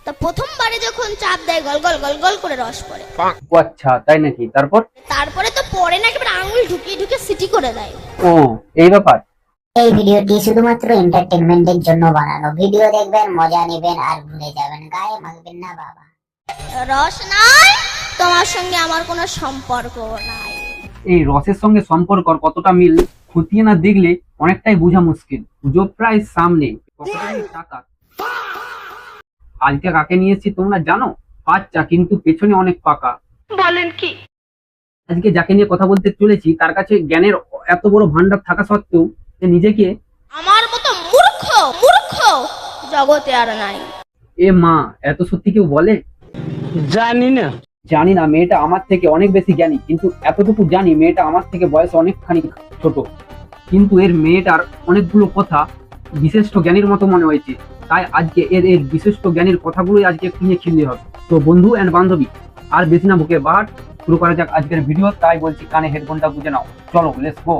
তা প্রথমবারে যখন চাপ দেয় গল গল গল গল করে রস পড়ে। ও আচ্ছা, তাই নাকি? তারপরে তো পড়ে না, একেবারে আঙুল ঢুকিয়ে ঢুকিয়ে সিটি করে দেয়। ও এই ব্যাপার। এই ভিডিওটি শুধুমাত্র এন্টারটেইনমেন্টের জন্য বানানো। ভিডিও দেখবেন, মজা নেবেন আর ভুলে যাবেন, গায়ে মাখবেন না বাবা। রস নাই, তোমার সঙ্গে আমার কোনো সম্পর্ক নাই। এই রসের সঙ্গে সম্পর্ক কতটা মিল খতিয়ে না দেখলে অনেকটাই বোঝা মুশকিল। পুজো প্রায় সামনে, টাকা আজকে কাকে নিয়েছি তোমরা জানো? বাচ্চা কিন্তু পেছনে অনেক পাকা। বলেন কি? আজকে যাকে নিয়ে কথা বলতে চলেছি তার কাছে জ্ঞানের এত বড় ভান্ডার থাকা সত্ত্বেও সে নিজেকে আমার মতো মূর্খ মূর্খ জগতে আর নাই। এ মা, এত সত্যি কেউ বলে? জানি না মেয়েটা আমার থেকে অনেক বেশি জ্ঞানী, কিন্তু এতটুকু জানি মেয়েটা আমার থেকে বয়স অনেকখানি ছোট, কিন্তু এর মেয়েটার অনেকগুলো কথা বিশিষ্ট জ্ঞানীর মতো মনে হয়েছে। তাই আজকে এর বিশিষ্ট জ্ঞানীর কথাগুলোই আজকে একটু নিয়ে খিল্লি হবে। তো বন্ধু এন্ড বান্ধবী, আর বেশি না বুকে বাহার, শুরু করা যাক আজকের ভিডিও। তাই বলছি কানে হেডফোনটা বুঝে নাও, চলো লেটস গো।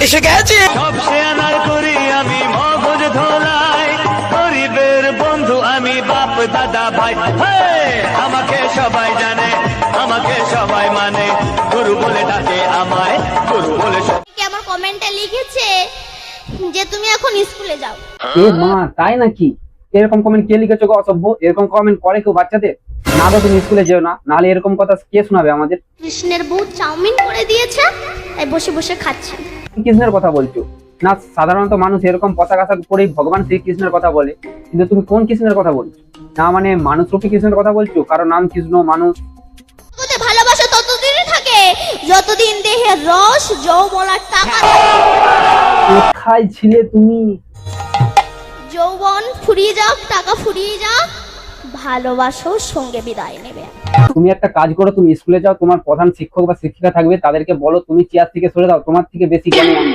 এসে গেছে সব শেয়ার করি আমি মগজ ধোলাই, গরিবের বন্ধু আমি, বাপ দাদা ভাই, আমাকে সবাই জানে, আমাকে সবাই মানে, গুরু বলে ডাকে আমায়, গুরু বলে। আমার কমেন্টে লিখেছে যে তুমি এখন স্কুলে যাও। এ মা, তাই নাকি? এরকম কমেন্ট কে লিখেছো গো অসভ্য? এরকম কমেন্ট করে কেউ বাচ্চাদের? না গো, তুমি স্কুলে যেও না, নাহলে এরকম কথা কে শোনাবে আমাদের? কৃষ্ণের বউ চাউমিন করে দিয়েছে, তাই বসে বসে খাচ্ছে। কৃষ্ণের কথা বলছো না? সাধারণত মানুষ এরকম পতাকা কাছা করেই ভগবান শ্রীকৃষ্ণের কথা বলে, কিন্তু তুমি কোন কৃষ্ণের কথা বলছো? না মানে মানুষ রূপী কৃষ্ণের কথা বলছো? কারণ নাম কৃষ্ণ, মানুষ। ভালোবাসা ততদিন থাকে যতদিন দেহে রস যৌবন আর টাকা থাকে। কোথায় ছিলে তুমি? যৌবন ফুরিয়ে যাক, টাকা ফুরিয়ে যাক, ভালোবাসাও সঙ্গে বিদায় নেবে। তুমি একটা কাজ করো, তুমি স্কুলে যাও, তোমার প্রধান শিক্ষক বা শিক্ষিকা থাকবে, তাদেরকে বলো তুমি চেয়ার থেকে সরে দাও, তোমার থেকে বেশি জ্ঞানী আমি।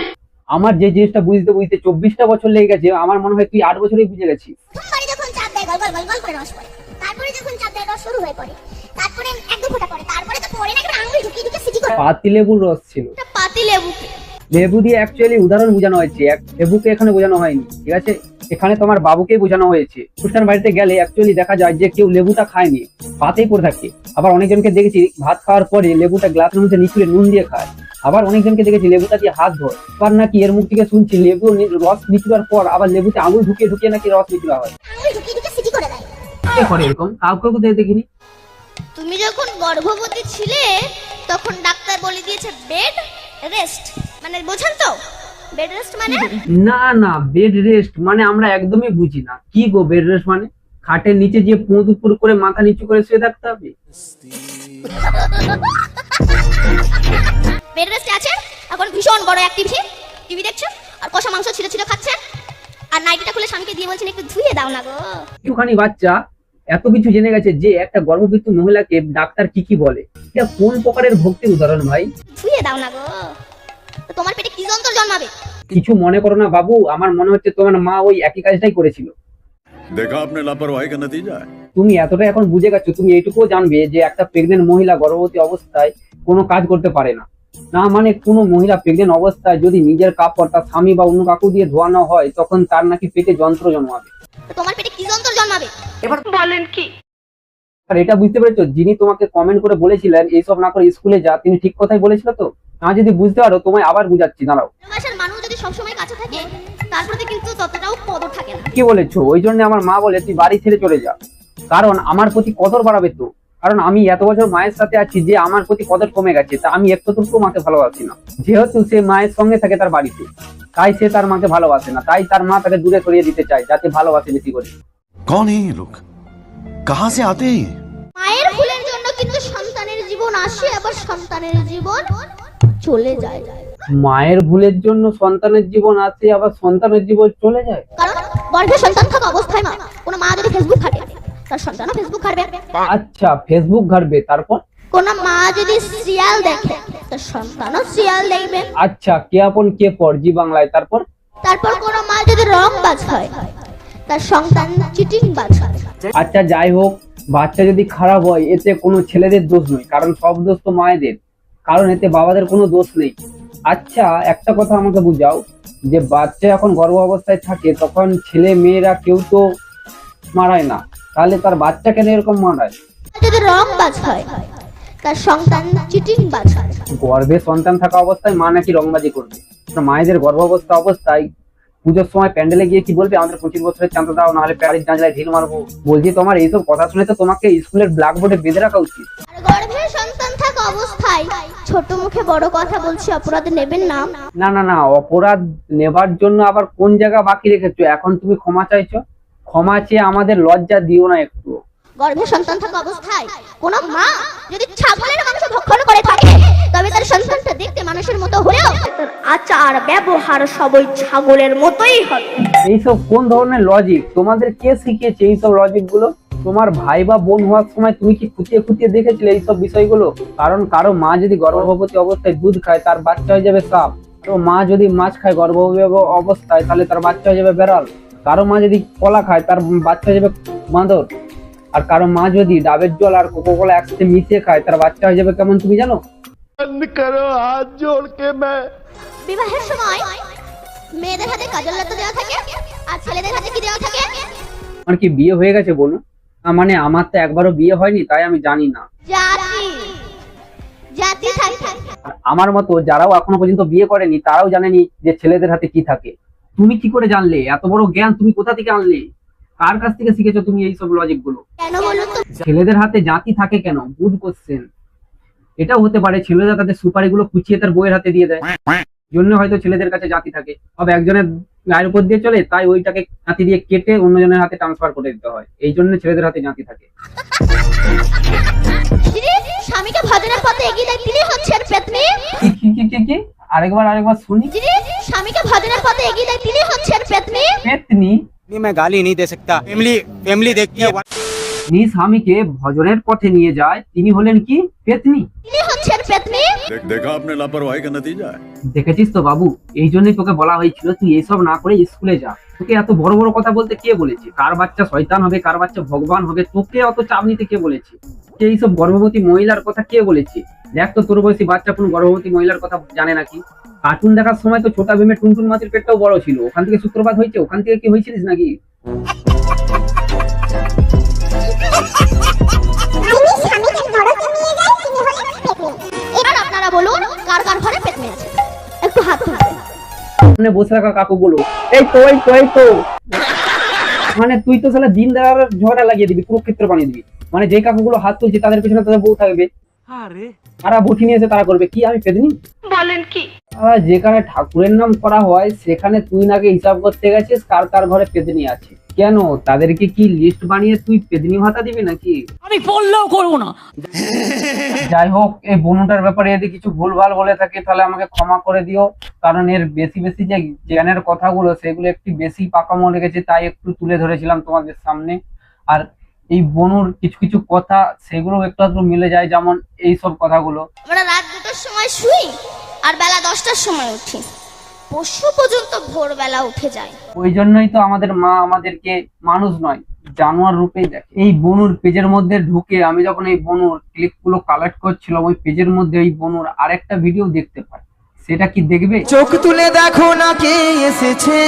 আমার যে জিনিসটা বুঝতে 24টা বছর লেগে গেছে, আমার মনে হয় তুই 8 বছরেই বুঝে গেছিস। প্রথমবারে যখন চাপ দেয় গল গল গল গল করে রস পড়ে, তারপরে যখন চাপ দেয় রস শুরু হয়ে পড়ে, তারপরে এক দু ফোঁটা পড়ে, তারপরে তো পড়ে না, একেবারে আঙুল ঢুকিয়ে ঢুকিয়ে সিটি করে। পাতিলেবুর রস ছিল। এটা পাতিলেবুকে লেবু দিয়ে অ্যাকচুয়ালি উদাহরণ বোঝানো হয়েছে, লেবুকে এখানে বোঝানো হয়নি, ঠিক আছে? এখানে তোমার বাবুকেই বোঝানো হয়েছে। অনুষ্ঠান বাড়িতে গেলে অ্যাকচুয়ালি দেখা যায় যে কেউ লেবুটা খায়নি, পাতেই পড়ে থাকে। আবার অনেকজনকে দেখেছি ভাত খাওয়ার পরে লেবুটা গ্লাসের মধ্যে নিচুড়ে নুন দিয়ে খায়। আবার অনেকজনকে দেখেছি লেবুটা দিয়ে হাত ধোয়। আবার নাকি এর মুখ থেকে শুনছি লেবু রস নিচুড়ার পর আবার লেবুতে আঙুল ঢুকিয়ে ঢুকিয়ে নাকি রস নিচুড়া হয়। আঙুল ঢুকিয়ে ঢুকিয়ে সিটি করে দেয়। কে করে এরকম? কাউকে দেখিনি। তুমি যখন গর্ভবতী ছিলে তখন ডাক্তার বলে দিয়েছে বেড রেস্ট, মানে বোঝেন তো বেড রেস্ট মানে? না না, বেড রেস্ট মানে আমরা একদমই বুঝি না। কি গো বেড রেস্ট মানে? খাটের নিচে যে পোঁত উপর করে মাথা নিচু করে শুয়ে থাকতে হবে? বেড রেস্টে আছে, এখন ভীষণ বড় এক টিভি দেখছেন আর কষা মাংস ছিঁড়ে ছিঁড়ে খাচ্ছেন, আর নাইটিটা খুলে স্বামীকে দিয়ে বলছেন একটু ধুয়ে দাও না গো। একটুখানি বাচ্চা এত কিছু জেনে গেছে যে একটা গর্ভবতী মহিলাকে ডাক্তার কি বলে। এটা কোন প্রকারের ভক্তির উদাহরণ ভাই? ধুয়ে দাও না গো, তো তোমার পেটে কি যন্ত্র জন্মাবে? কিছু মনে করো না বাবু, আমার মনে হচ্ছে তোমার মা ওই একই কাজটাই করেছিল। देखा आपने लापरवाही का नतीजा है। তুমি এতটা এখন বুঝে গেছো, তুমি এইটুকুও জানবে যে একটা প্রেগনেন্ট মহিলা গর্ভবতী অবস্থায় কোনো কাজ করতে পারে না। না মানে কোনো মহিলা প্রেগনেন্ট অবস্থায় যদি নিজের কাপড় তার স্বামী বা অন্য কাকু দিয়ে ধোয়ানো হয়, তখন তার নাকি পেটে যন্ত্র জন্মাবে। তো তোমার পেটে কি যন্ত্র জন্মাবে? এবার বলেন কি? আর এটা বুঝতে পেরেছো, যিনি তোমাকে কমেন্ট করে বলেছিলেন এইসব না করে স্কুলে যা, তিনি ঠিক কথাই বলেছিল তো? না যদি বুঝতে পারো তোমায় আবার বুঝাচ্ছি, দাঁড়াও। ভালোবাসার মানুষ যদি সবসময় কাছে থাকে তার প্রতি কিন্তু ততটাও কদর থাকে না। কি বলেছো? ওই জন্য আমার মা বলে তুই বাড়ি ছেড়ে চলে যা, কারণ আমার প্রতি কদর বাড়াবে তো। কারণ আমি এত বছর মায়ের সাথে আছি যে আমার প্রতি কদর কমে গেছে, তা আমি একটুকু মাকে ভালোবাসি না। যেহেতু সে মায়ের সঙ্গে থাকে তার বাড়িতে, তাই সে তার মাকে ভালোবাসে না, তাই তার মা তাকে দূরে সরিয়ে দিতে চায় যাতে ভালোবাসে বেশি করে। कौन है ये लोग, कहाँ से आते हैं? মায়ের ভুলের জন্য কিন্তু সন্তানের জীবন আসে, আবার সন্তানের জীবন চলে যায়। মায়ের ভুলের জন্য সন্তানের জীবন আসে, আবার সন্তানের জীবন চলে যায়। কারণ গর্ভে সন্তান থাকা অবস্থায় কোনো মা যদি ফেসবুক ঘাটে তার সন্তানও ফেসবুক ঘাটবে। আচ্ছা, ফেসবুক ঘাটবে, তারপর? কোনো মা যদি সিরিয়াল দেখে তার সন্তানও সিরিয়াল দেখবে। আচ্ছা, কে আপন কে পর, জি বাংলায়, তারপর? তারপর কোনো মা যদি রংবাজ হয় তার সন্তান চিটিংবাজ হয়। আচ্ছা যাই হোক, বাচ্চা যদি খারাপ হয় এতে কোনো ছেলেদের দোষ নয়, কারণ সব দোষ তো মায়েদের, কারণ এতে বাবাদের কোনো দোষ নেই। আচ্ছা একটা কথা আমাকে বুঝাও, যে বাচ্চা এখন গর্ভ অবস্থায় থাকে তখন ছেলে মেয়েরা কেউ তো মারায় না, তাহলে তার বাচ্চা কেন এরকম মানায়? যদি রংবাজ হয় তার সন্তান চিটিং বাজ হয়। গর্ভে সন্তান থাকা অবস্থায় মা নাকি রংবাজি করবে? মায়েদের গর্ভাবস্থা অবস্থায় পুজোর সময় প্যান্ডেলে গিয়ে কি বলবে, আমাদের 25 বছরের চাঁদা দাও, নাহলে প্যারিস জানলায় ঢিল মারবো? বলছি তোমার এইসব কথা শুনে তো তোমাকে স্কুলের ব্ল্যাকবোর্ডে বেঁধে রাখা উচিত। আর গর্ভে সন্তান থাকা অবস্থায় ছোট মুখে বড় কথা বলছি, অপরাধ নেবেন না। না না না, অপরাধ নেবার জন্য আবার কোন জায়গা বাকি রেখেছো? এখন তুমি ক্ষমা চাইছো? ক্ষমা চেয়ে আমাদের লজ্জা দিও না একটু। গর্ভে সন্তান থাকা অবস্থায় কোন মা যদি ছাগলের মাংস ভক্ষণ করে থাকে, তবে তার সন্তানটা দেখতে মানুষের মতো হলেও তার আচার ব্যবহার সবই ছাগলের মতোই হবে। এইসব কোন ধরনের লজিক? তোমাদের কে শিখিয়েছে এইসব লজিক গুলো? তোমার ভাই বা বোন হওয়ার সময় তুমি কি খুঁটিয়ে খুঁটিয়ে দেখেছিলে এইসব বিষয়গুলো? কারণ কারো মা যদি গর্ভবতী অবস্থায় দুধ খায় তার বাচ্চা হয়ে যাবে সাপ। কারো মা যদি মাছ খায় গর্ভবতী অবস্থায় তাহলে তার বাচ্চা হয়ে যাবে বেড়াল। কারো মা যদি কলা খায় তার বাচ্চা হয়ে যাবে বাঁদর। আর কারো মা যদি ডাবের জল আর কোকো কোলা একসাথে মিশিয়ে খায় তার বাচ্চা হয়ে যাবে কেমন, তুমি জানো? বিবাহের সময় মেয়েদের হাতে কাজল লতা দেওয়া থাকে আর ছেলেদের হাতে কি দেওয়া থাকে? আমার কি বিয়ে হয়ে গেছে বলুন? মানে আমার তো একবারও বিয়ে হয়নি, তাই আমি জানি না। জাতি জাতি থাকে। আর আমার মতো যারাও এখনো পর্যন্ত বিয়ে করেনি তারাও জানেনি যে ছেলেদের হাতে কি থাকে। তুমি কি করে জানলে? এত বড় জ্ঞান তুমি কোথা থেকে আনলে? কার কাছ থেকে শিখেছো তুমি এইসব লজিক গুলো? কেন বলুন তো? ছেলেদের হাতে জাতি থাকে কেন? Good question. এটাও হতে পারে ছেলেরা তাদের সুপারি গুলো কুচিয়ে তার বইয়ের হাতে দিয়ে দেয়, জন্য হয়তো ছেলেদের কাছে জাতি থাকে। তবে একজনের গায়ের উপর দিয়ে চলে, তাই ওইটাকে জাতি দিয়ে কেটে অন্যজনের হাতে ট্রান্সফার করে দিতে হয়, এই জন্য ছেলেদের হাতে জাতি থাকে। স্বামীকে ভজনের পথে এগিয়ে দেয় তিনি হচ্ছেন পেতনি। কি কি কি কি কি? আরেকবার শুনি। স্বামীকে ভজনের পথে এগিয়ে দেয় তিনি হচ্ছেন পেতনি। পেতনি? मैं गाली नहीं दे सकता। फैमिली देखती है। যিনি স্বামীকে ভজনের পথে নিয়ে যায় তিনি হলেন কি? পেতনি। তিনি হচ্ছেন পেতনি। देखा आपने लापरवाही का नतीजा है। দেখেছিস তো বাবু, এই জন্যই তোকে বলা হয়েছিল তুই এইসব না করে স্কুলে যা। তোকে এত বড় বড় কথা বলতে কে বলেছে? কার বাচ্চা শয়তান হবে, কার বাচ্চা ভগবান হবে, তোকে অত চাপ নিতে কে বলেছে? এইসব গর্ভবতী মহিলার কথা কে বলেছে? দেখ তো তোর বয়সী বাচ্চা কোন গর্ভবতী মহিলার কথা জানে নাকি? কার্টুন দেখার সময় তো ছোটা ভীমের টুনটুন মাছের পেটটাও বড় ছিল, ওখান থেকে সূত্রপাত হয়েছে, ওখান থেকে কি হয়েছিলিস নাকি? এবার আপনারা বলুন কার কার ঘরে পেতনি আছে? একটু হাত তুলবেন। সামনে বসে থাকা কাকু বলো, এই তো এই তো এই তো। মানে তুই তো সালা দিন দাঁড়ার ঝগড়া লাগিয়ে দিবি, কুরুক্ষেত্র বানিয়ে দিবি। মানে যে কাকুগুলো হাত তুলছে তাদের পেছনে তাদের বউ থাকবে, তারা বটি নিয়ে এসে তারা করবে কি? আমি পেতনি বলেন কি? যেখানে ঠাকুরের নাম করা হয় সেখানে তুই নাকি হিসাব করতে গেছিস কার কার ঘরে পেতনি আছে। কেন, তাদেরকে কি লিস্ট বানিয়ে তুই পেতনি ভাতা দিবি নাকি? আমি বললেও করবো না। যাই হোক, এই বনুটার ব্যাপারে যদি কিছু ভুলভাল বলে থাকে তাহলে আমাকে ক্ষমা করে দিও, কারণ এর বেশি বেশি যে জ্ঞানের কথাগুলো সেগুলো একটু বেশি পাকামো লেগেছে, তাই একটু তুলে ধরেছিলাম তোমাদের সামনে। আর এই বনুর কিছু কিছু কথা সেগুলো একটু আধটু মিলে যায়, যেমন এই সব কথাগুলো। আমরা রাত 2টার সময় শুই আর বেলা 10টার সময় উঠি, পশু পর্যন্ত ভোরবেলা উঠে যায়। ওই জন্যই তো আমাদের মা আমাদেরকে মানুষ নয় জানোয়ার রূপেই দেখে। এই বনুর পেজের মধ্যে ঢুকে আমি যখন এই বনুর ক্লিপ গুলো কালেক্ট করছিলাম, ওই পেজের মধ্যে এই বনুর আরেকটা ভিডিও দেখতে পাই। সেটা কি দেখবে? চোখ তুলে দেখো না কে এসেছে,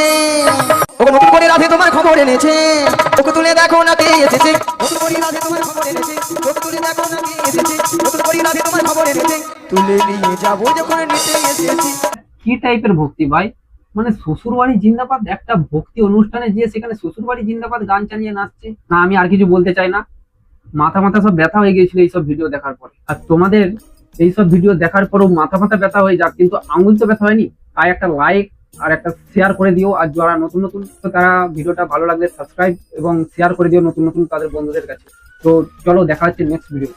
ওকে নতুন করে রাধে তোমার খবর এনেছে। চোখ তুলে দেখো না কে এসেছে, নতুন করে রাধে তোমার খবর এনেছে। চোখ তুলে দেখো না কে এসেছে, নতুন করে রাধে তোমার খবর এনেছে। তুলে নিয়ে যাবো যখন নিতে এসেছি। কি টাইপের ভক্তি ভাই? মানে শ্বশুর বাড়ি জিন্দাবাদ, একটা ভক্তি অনুষ্ঠানে গিয়ে সেখানে শ্বশুর বাড়ি জিন্দাবাদ গান চালিয়ে নাচছে। না, আমি আর কিছু বলতে চাই না, মাথা মাথা সব ব্যথা হয়ে গিয়েছিল এইসব ভিডিও দেখার পরে। আর তোমাদের এইসব ভিডিও দেখার পরও মাথা মাথা ব্যথা হয়ে যাক, কিন্তু আঙুল তো ব্যথা হয়নি। তাই একটা লাইক আর একটা শেয়ার করে দিও। আর যারা নতুন নতুন তো তারা ভিডিওটা ভালো লাগলে সাবস্ক্রাইব এবং শেয়ার করে দিও নতুন নতুন তাদের বন্ধুদের কাছে। তো চলো দেখা হচ্ছে নেক্সট ভিডিও।